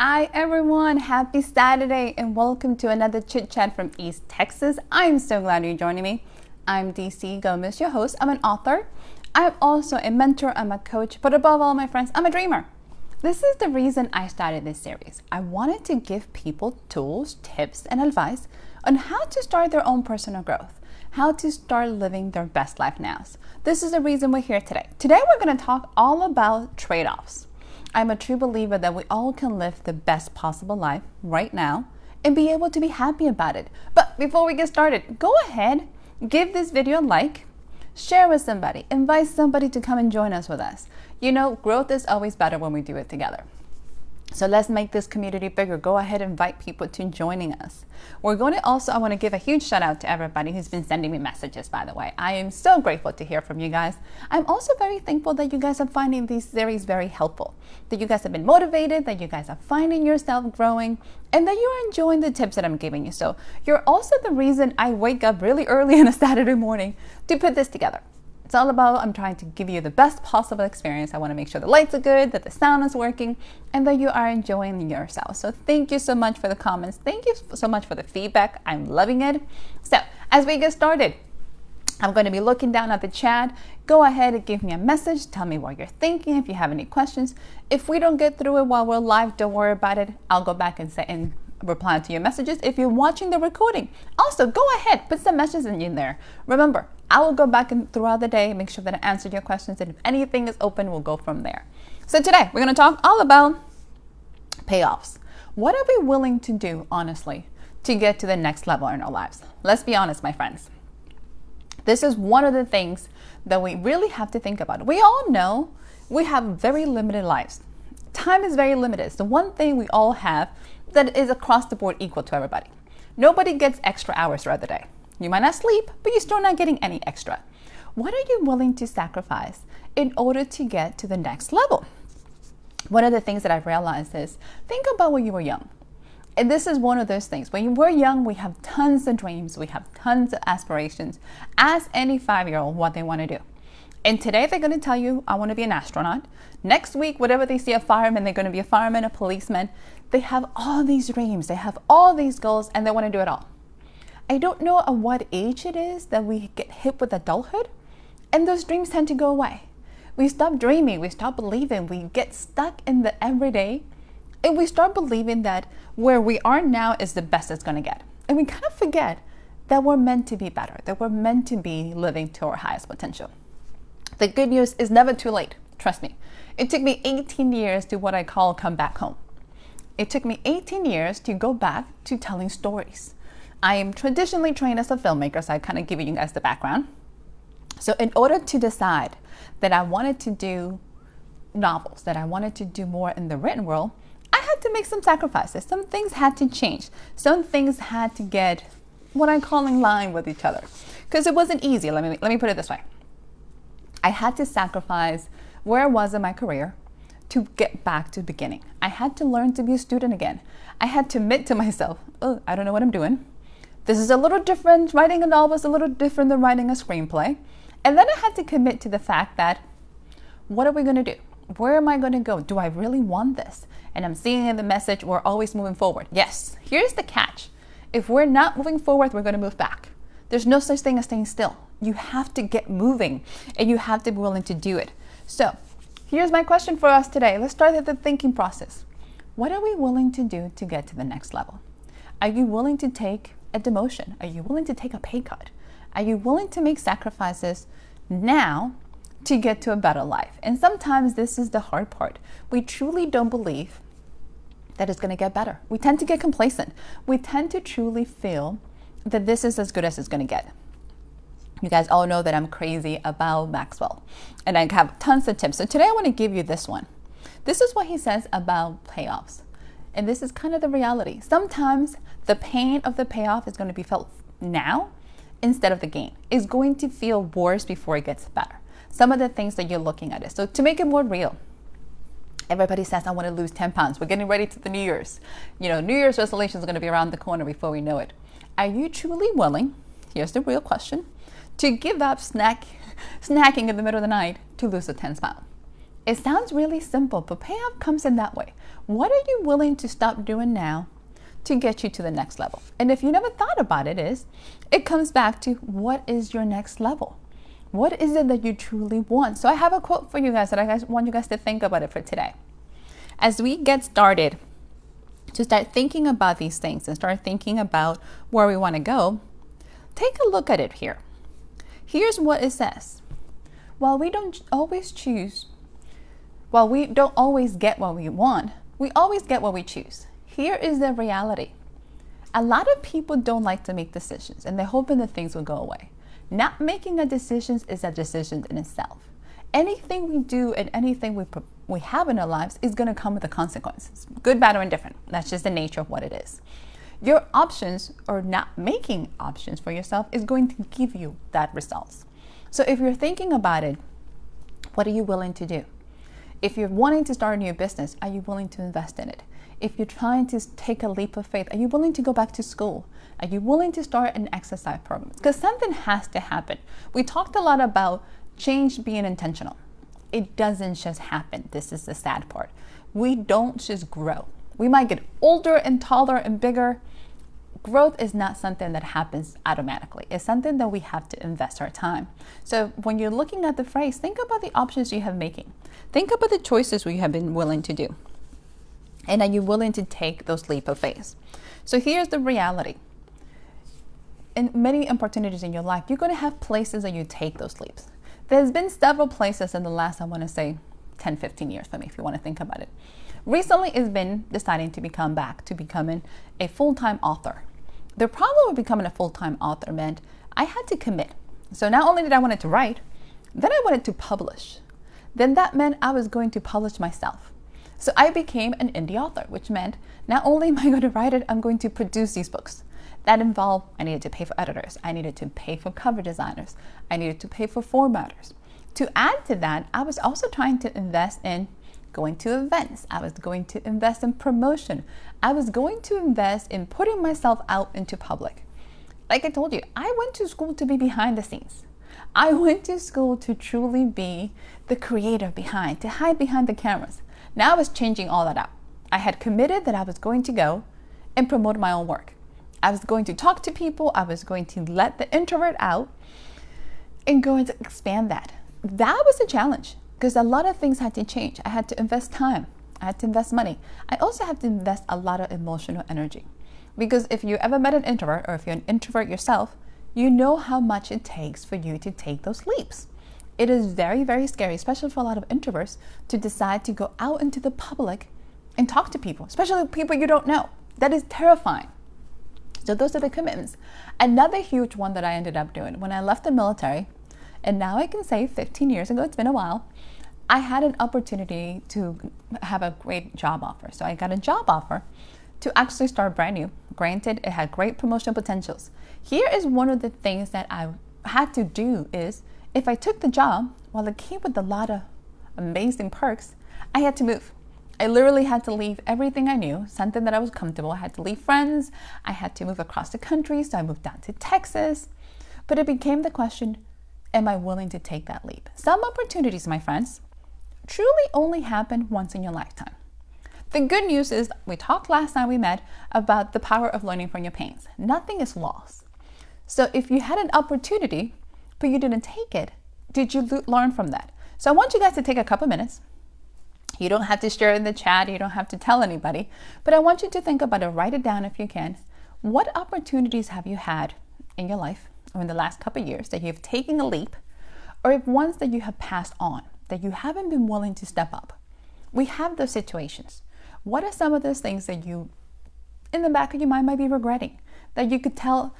Hi everyone, happy Saturday and welcome to another chit chat from East Texas. I'm so glad you're joining me. I'm DC Gomez, your host. I'm an author. I'm also a mentor, I'm a coach, but above all, my friends, I'm a dreamer. This is the reason I started this series. I wanted to give people tools, tips, and advice on how to start their own personal growth, how to start living their best life now. This is the reason we're here today. Today we're going to talk all about trade-offs. I'm a true believer that we all can live the best possible life right now and be able to be happy about it. But before we get started, go ahead, give this video a like, share with somebody, invite somebody to come and join us with us. You know, growth is always better when we do it together. So let's make this community bigger. Go ahead and invite people to joining us. I want to give a huge shout out to everybody who's been sending me messages, by the way. I am so grateful to hear from you guys. I'm also very thankful that you guys are finding these series very helpful, that you guys have been motivated, that you guys are finding yourself growing, and that you're enjoying the tips that I'm giving you. So you're also the reason I wake up really early on a Saturday morning to put this together. It's all about, I'm trying to give you the best possible experience. I want to make sure the lights are good, that the sound is working, and that you are enjoying yourself. So thank you so much for the comments. Thank you so much for the feedback. I'm loving it. So as we get started, I'm going to be looking down at the chat. Go ahead and give me a message. Tell me what you're thinking. If you have any questions, if we don't get through it while we're live, don't worry about it. I'll go back and reply to your messages if you're watching the recording. Also, go ahead, put some messages in there. Remember, I will go back and throughout the day, make sure that I answered your questions, and if anything is open, we'll go from there. So today, we're going to talk all about payoffs. What are we willing to do, honestly, to get to the next level in our lives? Let's be honest, my friends. This is one of the things that we really have to think about. We all know we have very limited lives. Time is very limited. It's the one thing we all have that is across the board equal to everybody. Nobody gets extra hours throughout the day. You might not sleep, but you're still not getting any extra. What are you willing to sacrifice in order to get to the next level? One of the things that I've realized is, think about when you were young. And this is one of those things. When we're young, we have tons of dreams. We have tons of aspirations. Ask any 5-year-old what they want to do. And today they're going to tell you, I want to be an astronaut. Next week, whatever they see a fireman, they're going to be a fireman, a policeman. They have all these dreams. They have all these goals, and they want to do it all. I don't know at what age it is that we get hit with adulthood, and those dreams tend to go away. We stop dreaming, we stop believing, we get stuck in the everyday, and we start believing that where we are now is the best it's going to get. And we kind of forget that we're meant to be better, that we're meant to be living to our highest potential. The good news is never too late, trust me. It took me 18 years to what I call come back home. It took me 18 years to go back to telling stories. I am traditionally trained as a filmmaker, so I kind of give you guys the background. So in order to decide that I wanted to do novels, that I wanted to do more in the written world, I had to make some sacrifices. Some things had to change. Some things had to get what I call in line with each other. Because it wasn't easy. Let me put it this way. I had to sacrifice where I was in my career to get back to the beginning. I had to learn to be a student again. I had to admit to myself, oh, I don't know what I'm doing. This is a little different. Writing a novel is a little different than writing a screenplay. And then I had to commit to the fact that, what are we going to do? Where am I going to go? Do I really want this? And I'm seeing in the message, we're always moving forward. Yes, here's the catch. If we're not moving forward, we're going to move back. There's no such thing as staying still. You have to get moving, and you have to be willing to do it. So here's my question for us today. Let's start with the thinking process. What are we willing to do to get to the next level? Are you willing to take a demotion? Are you willing to take a pay cut? Are you willing to make sacrifices now to get to a better life? And sometimes this is the hard part. We truly don't believe that it's going to get better. We tend to get complacent. We tend to truly feel that this is as good as it's going to get. You guys all know that I'm crazy about Maxwell, and I have tons of tips. So today I want to give you this one. This is what he says about payoffs. And this is kind of the reality. Sometimes the pain of the payoff is going to be felt now instead of the gain. It's going to feel worse before it gets better. Some of the things that you're looking at it. So to make it more real, everybody says, I want to lose 10 pounds. We're getting ready to the New Year's. New Year's resolution is going to be around the corner before we know it. Are you truly willing, here's the real question, to give up snacking in the middle of the night to lose a 10 pounds? It sounds really simple, but payoff comes in that way. What are you willing to stop doing now to get you to the next level? And if you never thought about it, it comes back to what is your next level? What is it that you truly want? So I have a quote for you guys that I want you guys to think about it for today. As we get started to start thinking about these things and start thinking about where we want to go, take a look at it here. Here's what it says. While we don't always get what we want, we always get what we choose. Here is the reality. A lot of people don't like to make decisions and they're hoping that things will go away. Not making a decision is a decision in itself. Anything we do and anything we have in our lives is going to come with a consequence. Good, bad, or indifferent. That's just the nature of what it is. Your options or not making options for yourself is going to give you that results. So if you're thinking about it, what are you willing to do? If you're wanting to start a new business, are you willing to invest in it? If you're trying to take a leap of faith, are you willing to go back to school? Are you willing to start an exercise program? Because something has to happen. We talked a lot about change being intentional. It doesn't just happen. This is the sad part. We don't just grow. We might get older and taller and bigger. Growth is not something that happens automatically. It's something that we have to invest our time. So when you're looking at the phrase, think about the options you have making. Think about the choices you have been willing to do. And are you willing to take those leap of faith? So here's the reality. In many opportunities in your life, you're going to have places that you take those leaps. There's been several places in the last, I want to say, 10, 15 years for me, if you want to think about it. Recently, it's been deciding to become back to becoming a full-time author. The problem with becoming a full-time author meant I had to commit. So not only did I want to write, then I wanted to publish. Then that meant I was going to publish myself. So I became an indie author, which meant not only am I going to write it, I'm going to produce these books. That involved, I needed to pay for editors. I needed to pay for cover designers. I needed to pay for formatters. To add to that, I was also trying to invest in going to events. I was going to invest in promotion. I was going to invest in putting myself out into public. Like I told you, I went to school to be behind the scenes. I went to school to truly be the creator behind, to hide behind the cameras. Now I was changing all that out. I had committed that I was going to go and promote my own work. I was going to talk to people. I was going to let the introvert out and going to expand that. That was a challenge because a lot of things had to change. I had to invest time. I had to invest money. I also had to invest a lot of emotional energy because if you ever met an introvert or if you're an introvert yourself, you know how much it takes for you to take those leaps. It is very, very scary, especially for a lot of introverts, to decide to go out into the public and talk to people, especially people you don't know. That is terrifying. So those are the commitments. Another huge one that I ended up doing when I left the military, and now I can say 15 years ago, it's been a while, I had an opportunity to have a great job offer. So I got a job offer to actually start brand new. Granted, it had great promotional potentials. Here is one of the things that I had to do is, if I took the job, while it came with a lot of amazing perks, I had to move. I literally had to leave everything I knew, something that I was comfortable. I had to leave friends. I had to move across the country, so I moved down to Texas. But it became the question, am I willing to take that leap? Some opportunities, my friends, truly only happen once in your lifetime. The good news is, we talked last time we met about the power of learning from your pains. Nothing is lost. So if you had an opportunity, but you didn't take it, did you learn from that? So I want you guys to take a couple minutes. You don't have to share in the chat. You don't have to tell anybody. But I want you to think about it. Write it down if you can. What opportunities have you had in your life or in the last couple of years that you've taken a leap, or if ones that you have passed on, that you haven't been willing to step up? We have those situations. What are some of those things that you, in the back of your mind, might be regretting? That you could tell,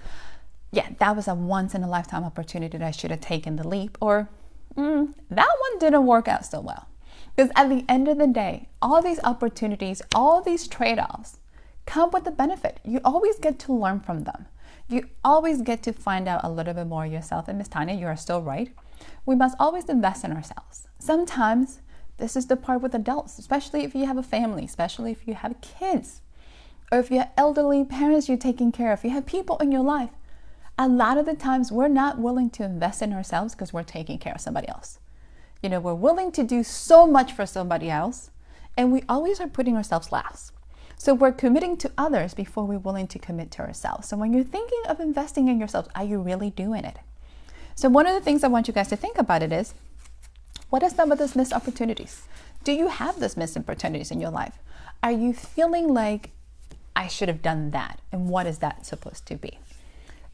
yeah, that was a once in a lifetime opportunity that I should have taken the leap, or that one didn't work out so well. Because at the end of the day, all these opportunities, all these trade-offs come with a benefit. You always get to learn from them. You always get to find out a little bit more yourself. And Miss Tanya, you are still right. We must always invest in ourselves. Sometimes this is the part with adults, especially if you have a family, especially if you have kids, or if you have elderly parents you're taking care of, if you have people in your life. A lot of the times we're not willing to invest in ourselves because we're taking care of somebody else. We're willing to do so much for somebody else, and we always are putting ourselves last. So we're committing to others before we're willing to commit to ourselves. So when you're thinking of investing in yourself, are you really doing it? So one of the things I want you guys to think about it is, what are some of those missed opportunities? Do you have those missed opportunities in your life? Are you feeling like, I should have done that? And what is that supposed to be?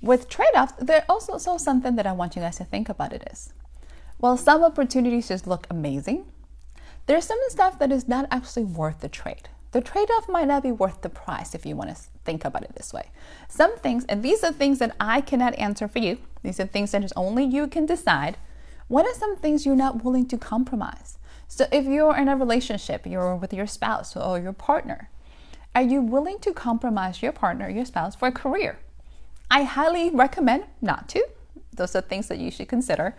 With trade-offs, there's also something that I want you guys to think about it is, while some opportunities just look amazing, there's some stuff that is not actually worth the trade. The trade-off might not be worth the price if you want to think about it this way. Some things, and these are things that I cannot answer for you. These are things that is only you can decide. What are some things you're not willing to compromise? So if you're in a relationship, you're with your spouse or your partner, are you willing to compromise your partner or your spouse for a career? I highly recommend not to. Those are things that you should consider.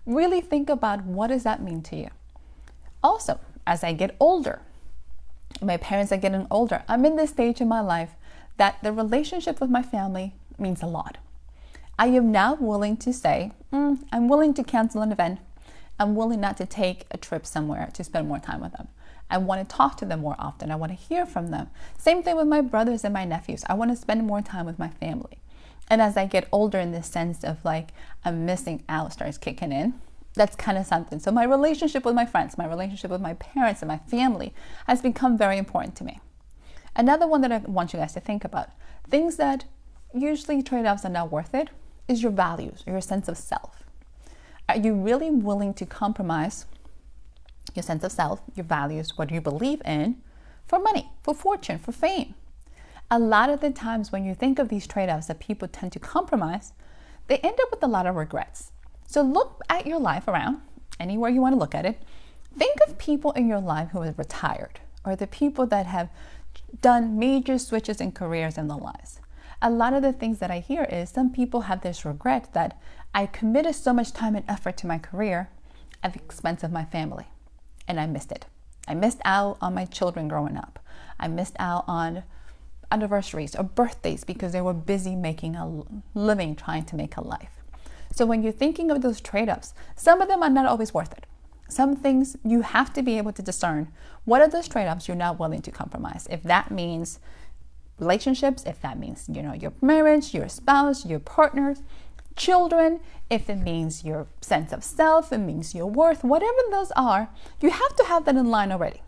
Really think about, what does that mean to you? Also, as I get older, my parents are getting older, I'm in this stage in my life that the relationship with my family means a lot. I am now willing to say, I'm willing to cancel an event. I'm willing not to take a trip somewhere to spend more time with them. I want to talk to them more often. I want to hear from them. Same thing with my brothers and my nephews. I want to spend more time with my family. And as I get older, in this sense of like, I'm missing out starts kicking in, that's kind of something. So my relationship with my friends, my relationship with my parents and my family has become very important to me. Another one that I want you guys to think about, things that usually trade-offs are not worth it, is your values, or your sense of self. Are you really willing to compromise your sense of self, your values, what you believe in, for money, for fortune, for fame? A lot of the times when you think of these trade-offs that people tend to compromise, they end up with a lot of regrets. So look at your life around, anywhere you want to look at it. Think of people in your life who have retired, or the people that have done major switches in careers in their lives. A lot of the things that I hear is some people have this regret that I committed so much time and effort to my career at the expense of my family, and I missed it. I missed out on my children growing up. I missed out on anniversaries or birthdays because they were busy making a living, trying to make a life. So when you're thinking of those trade-offs, some of them are not always worth it. Some things you have to be able to discern, what are those trade-offs you're not willing to compromise? If that means relationships, if that means, your marriage, your spouse, your partners, children, if it means your sense of self, it means your worth, whatever those are, you have to have that in line already.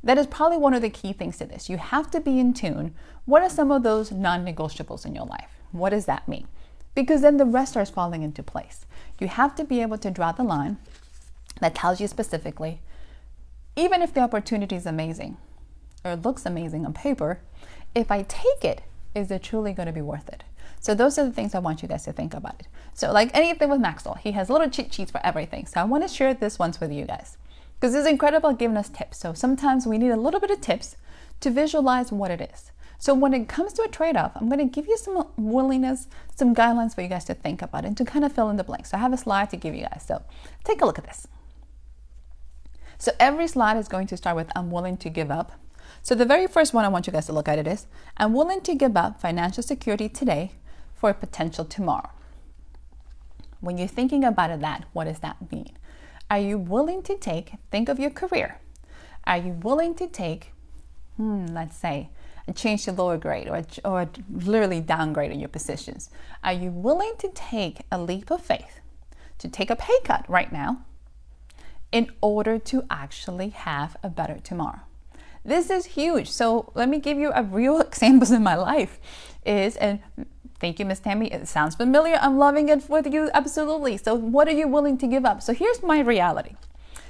That is probably one of the key things to this. You have to be in tune. What are some of those non-negotiables in your life? What does that mean? Because then the rest starts falling into place. You have to be able to draw the line that tells you specifically, even if the opportunity is amazing or looks amazing on paper, if I take it, is it truly going to be worth it? So those are the things I want you guys to think about it. So like anything with Maxwell, he has little cheat sheets for everything. So I want to share this ones with you guys because it's incredible at giving us tips. So sometimes we need a little bit of tips to visualize what it is. So when it comes to a trade-off, I'm going to give you some willingness, some guidelines for you guys to think about and to kind of fill in the blanks. So I have a slide to give you guys. So take a look at this. So every slide is going to start with, I'm willing to give up. So the very first one I want you guys to look at it is, I'm willing to give up financial security today for a potential tomorrow. When you're thinking about that, what does that mean? Are you willing to think of your career. Are you willing to take, let's say, a change to lower grade or literally downgrade in your positions? Are you willing to take a leap of faith, to take a pay cut right now in order to actually have a better tomorrow? This is huge. So let me give you a real examples in my life and thank you, Miss Tammy. It sounds familiar. I'm loving it with you. Absolutely. So what are you willing to give up? So here's my reality.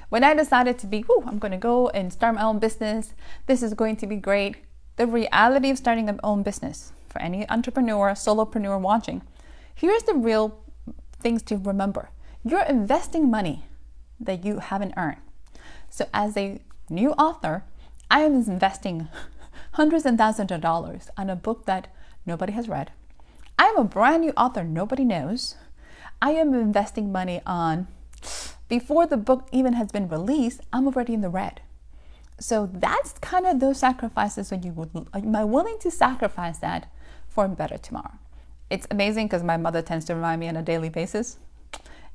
When I decided to be, I'm going to go and start my own business. This is going to be great. The reality of starting an own business for any entrepreneur, solopreneur watching, here's the real things to remember. You're investing money that you haven't earned. So as a new author, I am investing hundreds and thousands of dollars on a book that nobody has read. I am a brand new author nobody knows. I am investing money on, before the book even has been released, I'm already in the red. So that's kind of those sacrifices when am I willing to sacrifice that for a better tomorrow? It's amazing because my mother tends to remind me on a daily basis.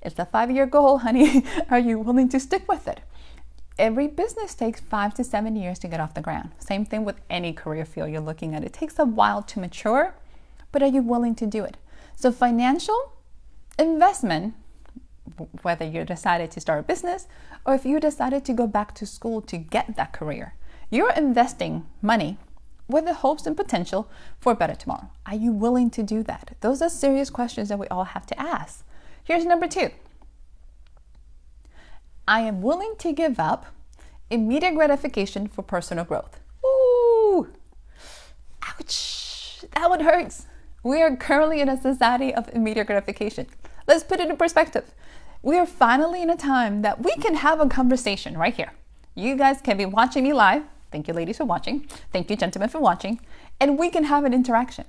It's a 5-year goal, honey. Are you willing to stick with it? Every business takes 5 to 7 years to get off the ground. Same thing with any career field you're looking at. It takes a while to mature, but are you willing to do it? So financial investment, whether you decided to start a business or if you decided to go back to school to get that career, you're investing money with the hopes and potential for a better tomorrow. Are you willing to do that? Those are serious questions that we all have to ask. Here's number 2. I am willing to give up immediate gratification for personal growth. Ooh, ouch, that one hurts. We are currently in a society of immediate gratification. Let's put it in perspective. We are finally in a time that we can have a conversation right here. You guys can be watching me live. Thank you, ladies, for watching. Thank you, gentlemen, for watching. And we can have an interaction.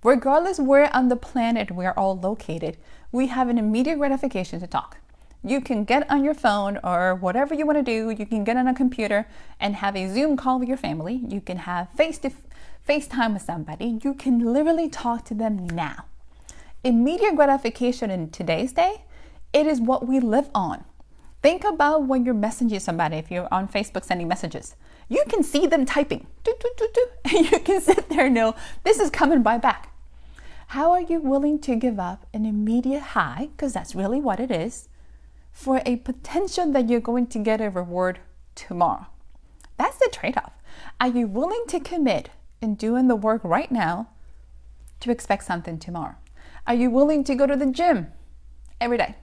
Regardless where on the planet we're all located, we have an immediate gratification to talk. You can get on your phone or whatever you want to do. You can get on a computer and have a Zoom call with your family. You can have FaceTime with somebody. You can literally talk to them now. Immediate gratification in today's day, it is what we live on. Think about when you're messaging somebody, if you're on Facebook sending messages. You can see them typing, and you can sit there and know this is coming by back. How are you willing to give up an immediate high, because that's really what it is, for a potential that you're going to get a reward tomorrow? That's the trade-off. Are you willing to commit in doing the work right now to expect something tomorrow? Are you willing to go to the gym every day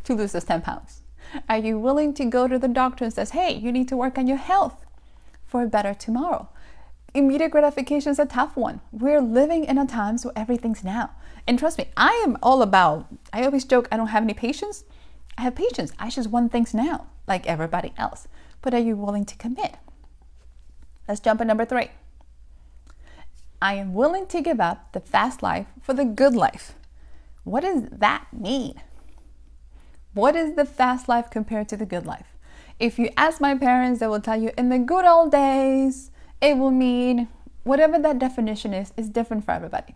to lose those 10 pounds? Are you willing to go to the doctor and says, hey, you need to work on your health for a better tomorrow? Immediate gratification is a tough one. We're living in a time so everything's now. And trust me, I am all about, I always joke, I don't have any patience. I have patience. I just want things now, like everybody else. But are you willing to commit? Let's jump to number 3. I am willing to give up the fast life for the good life. What does that mean? What is the fast life compared to the good life? If you ask my parents, they will tell you in the good old days, it will mean whatever that definition is different for everybody.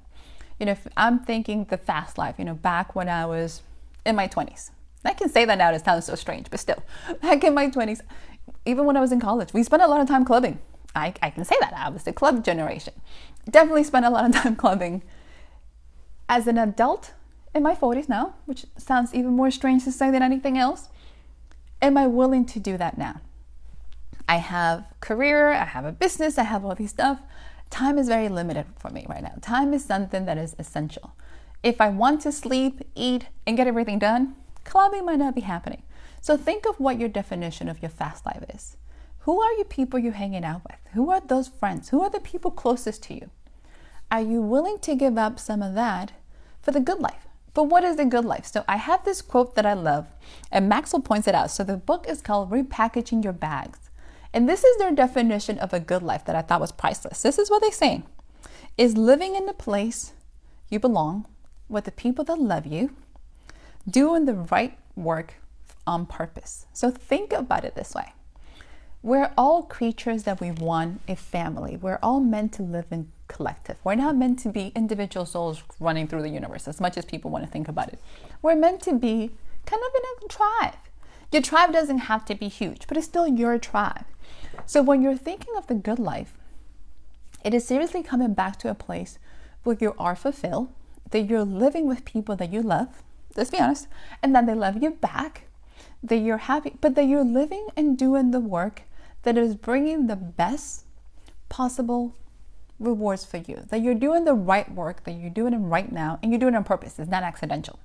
If I'm thinking the fast life, back when I was in my 20s. I can say that now, it sounds so strange, but still, back in my 20s, even when I was in college, we spent a lot of time clubbing. I can say that, I was the club generation. Definitely spent a lot of time clubbing. As an adult in my 40s now, which sounds even more strange to say than anything else, am I willing to do that now? I have career, I have a business, I have all these stuff. Time is very limited for me right now. Time is something that is essential. If I want to sleep, eat, and get everything done, clubbing might not be happening. So think of what your definition of your fast life is. Who are you people you're hanging out with? Who are those friends? Who are the people closest to you? Are you willing to give up some of that for the good life? But what is the good life? So I have this quote that I love, and Maxwell points it out. So the book is called Repackaging Your Bags. And this is their definition of a good life that I thought was priceless. This is what they say, is living in the place you belong with the people that love you, doing the right work on purpose. So think about it this way. We're all creatures that we want a family. We're all meant to live in collective. We're not meant to be individual souls running through the universe, as much as people want to think about it. We're meant to be kind of in a tribe. Your tribe doesn't have to be huge, but it's still your tribe. So when you're thinking of the good life, it is seriously coming back to a place where you are fulfilled, that you're living with people that you love, let's be honest, and that they love you back, that you're happy, but that you're living and doing the work that is bringing the best possible rewards for you, that you're doing the right work, that you're doing it right now, and you're doing it on purpose. It's not accidental.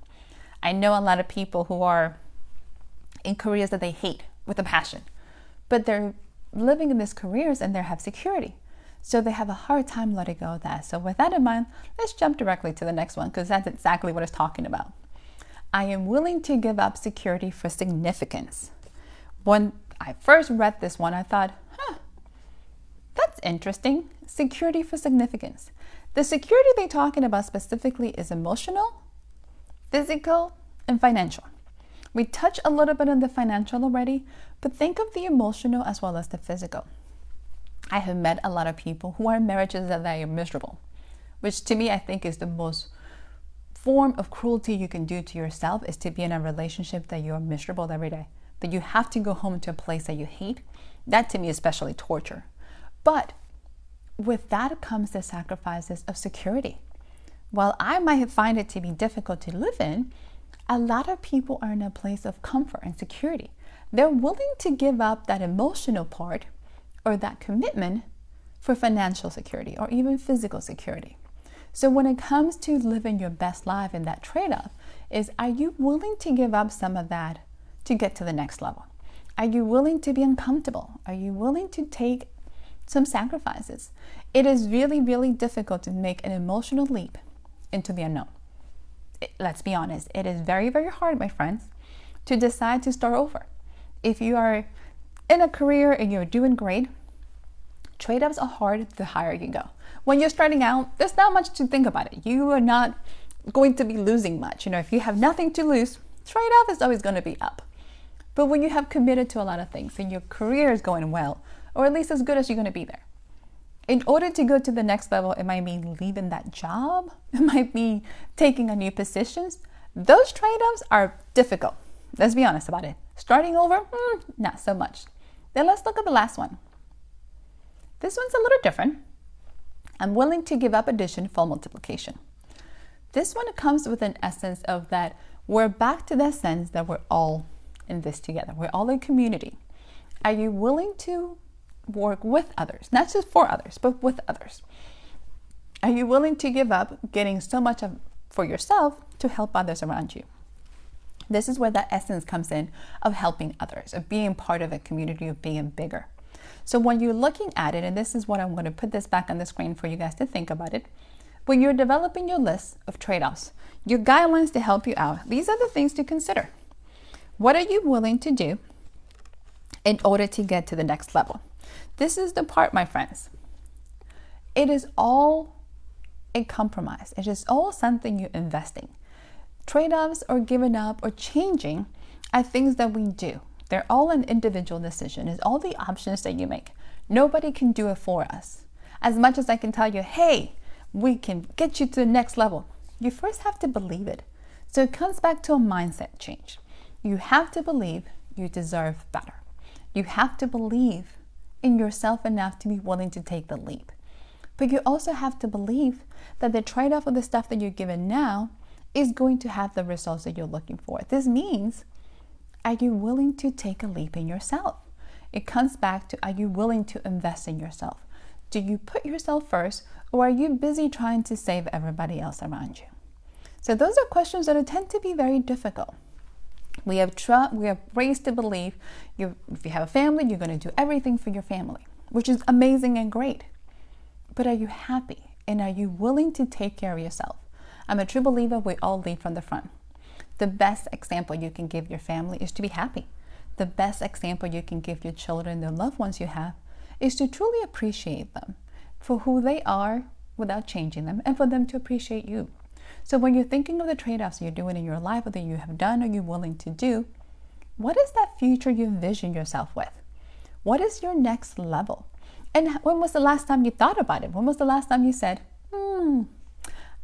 I know a lot of people who are in careers that they hate with a passion, but they're living in these careers and they have security. So they have a hard time letting go of that. So with that in mind, let's jump directly to the next one, because that's exactly what it's talking about. I am willing to give up security for significance. When I first read this one, I thought, that's interesting. Security for significance. The security they're talking about specifically is emotional, physical, and financial. We touched a little bit on the financial already, but think of the emotional as well as the physical. I have met a lot of people who are in marriages that they are miserable, which to me I think is the most form of cruelty you can do to yourself is to be in a relationship that you're miserable every day, that you have to go home to a place that you hate. That to me is especially torture. But with that comes the sacrifices of security. While I might find it to be difficult to live in, a lot of people are in a place of comfort and security. They're willing to give up that emotional part or that commitment for financial security or even physical security. So when it comes to living your best life, and that trade-off is, are you willing to give up some of that to get to the next level? Are you willing to be uncomfortable? Are you willing to take some sacrifices? It is really, really difficult to make an emotional leap into the unknown. Let's be honest, it is very, very hard, my friends, to decide to start over. If you are in a career and you're doing great, trade-offs are hard the higher you go. When you're starting out, there's not much to think about it. You are not going to be losing much. If you have nothing to lose, trade-off is always going to be up. But when you have committed to a lot of things and your career is going well, or at least as good as you're going to be there, in order to go to the next level, it might mean leaving that job. It might be taking on new positions. Those trade-offs are difficult. Let's be honest about it. Starting over, not so much. Then let's look at the last one. This one's a little different. I'm willing to give up addition for multiplication. This one comes with an essence of that we're back to that sense that we're all in this together. We're all a community. Are you willing to work with others, not just for others, but with others? Are you willing to give up getting so much for yourself to help others around you? This is where that essence comes in of helping others, of being part of a community, of being bigger. So when you're looking at it, and this is what I'm going to put this back on the screen for you guys to think about it. When you're developing your list of trade-offs, your guidelines to help you out, these are the things to consider. What are you willing to do in order to get to the next level? This is the part, my friends. It is all a compromise. It is all something you're investing. Trade-offs or giving up or changing are things that we do. They're all an individual decision. It's all the options that you make. Nobody can do it for us. As much as I can tell you, hey, we can get you to the next level, you first have to believe it. So it comes back to a mindset change. You have to believe you deserve better. You have to believe in yourself enough to be willing to take the leap. But you also have to believe that the trade-off of the stuff that you're given now is going to have the results that you're looking for. This means, are you willing to take a leap in yourself? It comes back to, are you willing to invest in yourself? Do you put yourself first, or are you busy trying to save everybody else around you? So those are questions that tend to be very difficult. We have raised to believe if you have a family, you're going to do everything for your family, which is amazing and great. But are you happy? And are you willing to take care of yourself? I'm a true believer we all lead from the front. The best example you can give your family is to be happy. The best example you can give your children, the loved ones you have, is to truly appreciate them for who they are without changing them, and for them to appreciate you. So when you're thinking of the trade-offs you're doing in your life, or that you have done or you're willing to do, what is that future you envision yourself with? What is your next level? And when was the last time you thought about it? When was the last time you said,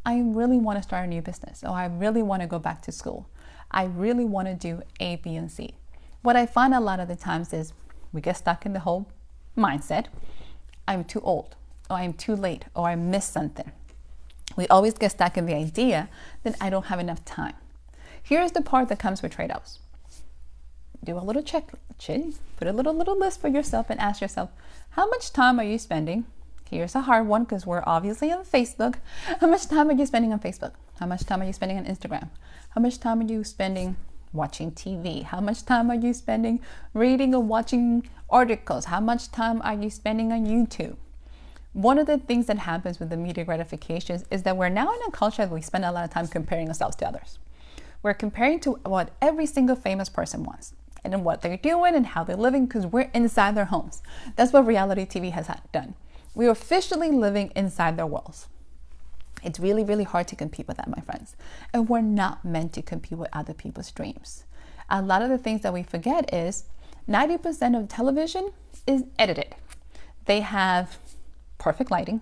I really want to start a new business, or I really want to go back to school. I really want to do A, B, and C. What I find a lot of the times is we get stuck in the whole mindset, I'm too old, or I'm too late, or I missed something. We always get stuck in the idea that I don't have enough time. Here's the part that comes with trade-offs. Do a little check, put a little list for yourself and ask yourself, how much time are you spending? Here's a hard one because we're obviously on Facebook. How much time are you spending on Facebook? How much time are you spending on Instagram? How much time are you spending watching TV? How much time are you spending reading or watching articles? How much time are you spending on YouTube? One of the things that happens with the media gratifications is that we're now in a culture that we spend a lot of time comparing ourselves to others. We're comparing to what every single famous person wants, and then what they're doing and how they're living, because we're inside their homes. That's what reality TV has done. We're officially living inside their worlds. It's really, really hard to compete with that, my friends. And we're not meant to compete with other people's dreams. A lot of the things that we forget is 90% of television is edited. They have perfect lighting,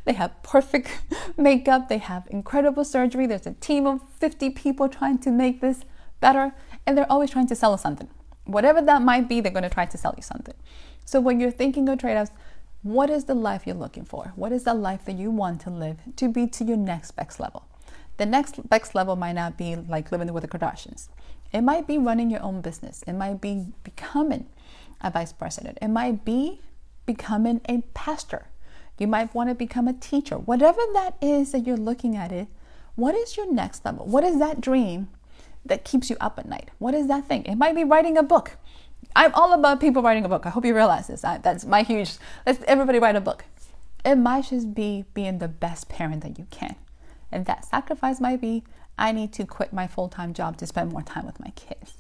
they have perfect makeup, they have incredible surgery, there's a team of 50 people trying to make this better, and they're always trying to sell us something. Whatever that might be, they're going to try to sell you something. So when you're thinking of trade-offs, what is the life you're looking for? What is the life that you want to live to be to your next best level? The next best level might not be like living with the Kardashians. It might be running your own business. It might be becoming a vice president. It might be becoming a pastor. You might want to become a teacher. Whatever that is that you're looking at it, what is your next level? What is that dream that keeps you up at night? What is that thing? It might be writing a book. I'm all about people writing a book. I hope you realize this. That's my huge, let's everybody write a book. It might just be being the best parent that you can. And that sacrifice might be, I need to quit my full-time job to spend more time with my kids.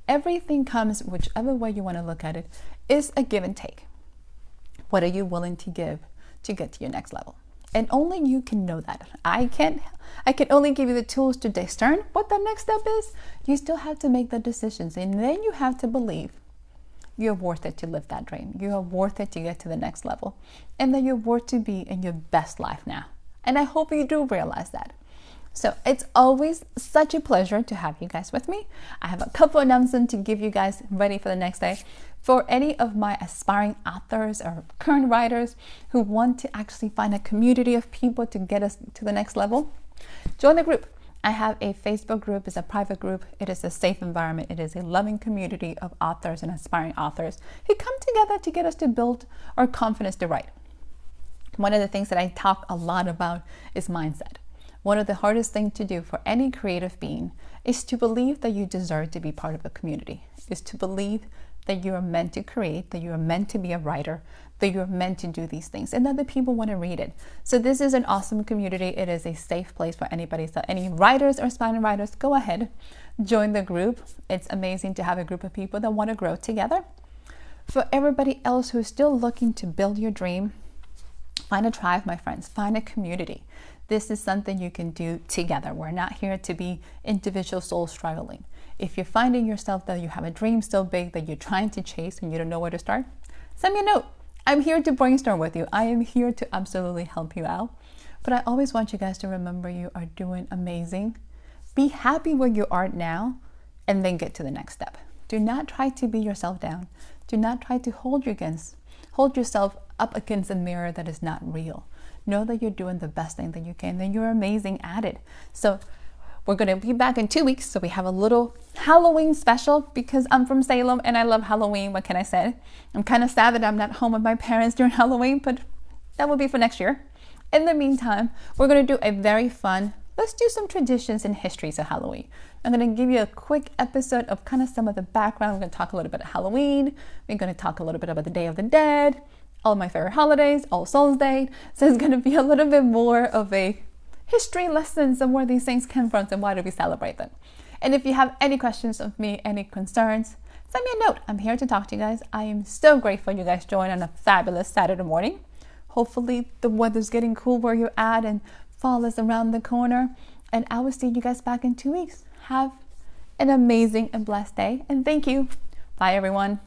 Everything comes, whichever way you want to look at it, is a give and take. What are you willing to give to get to your next level? And only you can know that. I can only give you the tools to discern what the next step is. You still have to make the decisions. And then you have to believe you're worth it to live that dream. You are worth it to get to the next level. And that you're worth to be in your best life now. And I hope you do realize that. So it's always such a pleasure to have you guys with me. I have a couple announcements to give you guys ready for the next day. For any of my aspiring authors or current writers who want to actually find a community of people to get us to the next level, join the group. I have a Facebook group. It's a private group. It is a safe environment. It is a loving community of authors and aspiring authors who come together to get us to build our confidence to write. One of the things that I talk a lot about is mindset. One of the hardest things to do for any creative being is to believe that you deserve to be part of a community, is to believe that you are meant to create, that you are meant to be a writer, that you are meant to do these things, and other people want to read it. So this is an awesome community. It is a safe place for anybody. So any writers or aspiring writers, go ahead, join the group. It's amazing to have a group of people that want to grow together. For everybody else who's still looking to build your dream, find a tribe, my friends, find a community. This is something you can do together. We're not here to be individual souls struggling. If you're finding yourself that you have a dream so big that you're trying to chase and you don't know where to start, send me a note. I'm here to brainstorm with you. I am here to absolutely help you out. But I always want you guys to remember you are doing amazing. Be happy where you are now and then get to the next step. Do not try to beat yourself down. Do not try to hold yourself up against a mirror that is not real. Know that you're doing the best thing that you can, and you're amazing at it. So we're going to be back in 2 weeks. So we have a little Halloween special because I'm from Salem and I love Halloween. What can I say? I'm kind of sad that I'm not home with my parents during Halloween, but that will be for next year. In the meantime, we're going to do a very fun, let's do some traditions and histories of Halloween. I'm going to give you a quick episode of kind of some of the background. We're going to talk a little bit of Halloween. We're going to talk a little bit about the Day of the Dead, all my favorite holidays, All Souls Day. So it's going to be a little bit more of a history lessons of where these things come from and why do we celebrate them. And if you have any questions of me, any concerns, send me a note. I'm here to talk to you guys. I am so grateful you guys joined on a fabulous Saturday morning. Hopefully the weather's getting cool where you're at and fall is around the corner. And I will see you guys back in 2 weeks. Have an amazing and blessed day. And thank you. Bye, everyone.